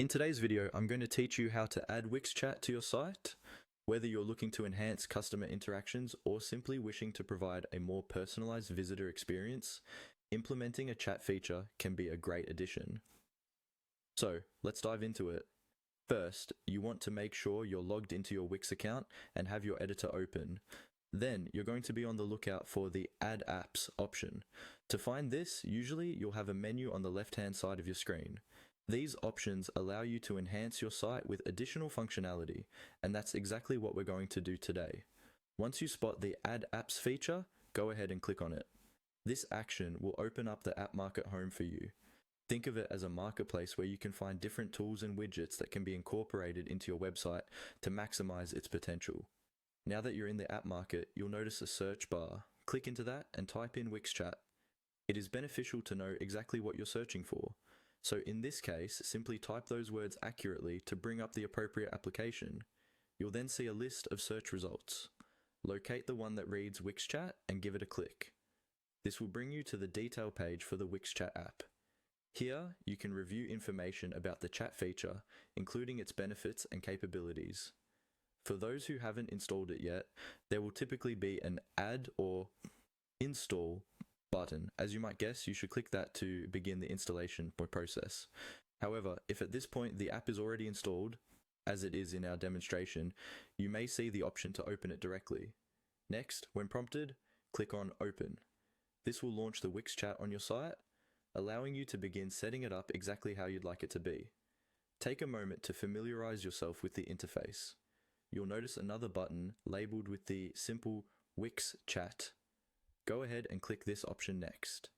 In today's video, I'm going to teach you how to add Wix Chat to your site. Whether you're looking to enhance customer interactions or simply wishing to provide a more personalized visitor experience, implementing a chat feature can be a great addition. So, let's dive into it. First, you want to make sure you're logged into your Wix account and have your editor open. Then, you're going to be on the lookout for the Add Apps option. To find this, usually you'll have a menu on the left-hand side of your screen. These options allow you to enhance your site with additional functionality, and that's exactly what we're going to do today. Once you spot the Add Apps feature, go ahead and click on it. This action will open up the App Market home for you. Think of it as a marketplace where you can find different tools and widgets that can be incorporated into your website to maximize its potential. Now that you're in the App Market, you'll notice a search bar. Click into that and type in Wix Chat. It is beneficial to know exactly what you're searching for. So in this case, simply type those words accurately to bring up the appropriate application. You'll then see a list of search results. Locate the one that reads Wix Chat and give it a click. This will bring you to the detail page for the Wix Chat app. Here, you can review information about the chat feature, including its benefits and capabilities. For those who haven't installed it yet, there will typically be an Add or Install button. As you might guess, you should click that to begin the installation process. However, if at this point the app is already installed, as it is in our demonstration, you may see the option to open it directly. Next, when prompted, click on Open. This will launch the Wix Chat on your site, allowing you to begin setting it up exactly how you'd like it to be. Take a moment to familiarize yourself with the interface. You'll notice another button labeled with the simple Wix Chat. Go ahead and click this option next.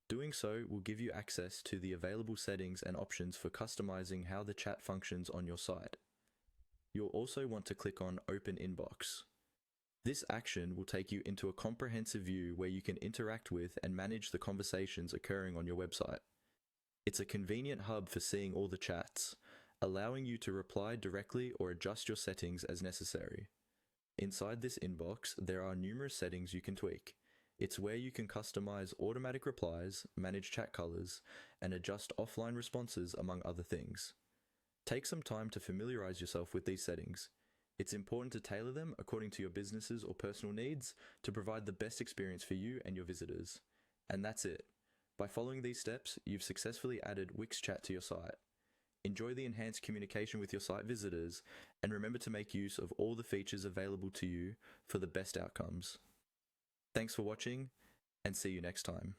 Doing so will give you access to the available settings and options for customizing how the chat functions on your site. You'll also want to click on Open Inbox. This action will take you into a comprehensive view where you can interact with and manage the conversations occurring on your website. It's a convenient hub for seeing all the chats, allowing you to reply directly or adjust your settings as necessary. Inside this inbox, there are numerous settings you can tweak. It's where you can customize automatic replies, manage chat colors, and adjust offline responses, among other things. Take some time to familiarize yourself with these settings. It's important to tailor them according to your business's or personal needs to provide the best experience for you and your visitors. And that's it. By following these steps, you've successfully added Wix Chat to your site. Enjoy the enhanced communication with your site visitors, and remember to make use of all the features available to you for the best outcomes. Thanks for watching, and see you next time.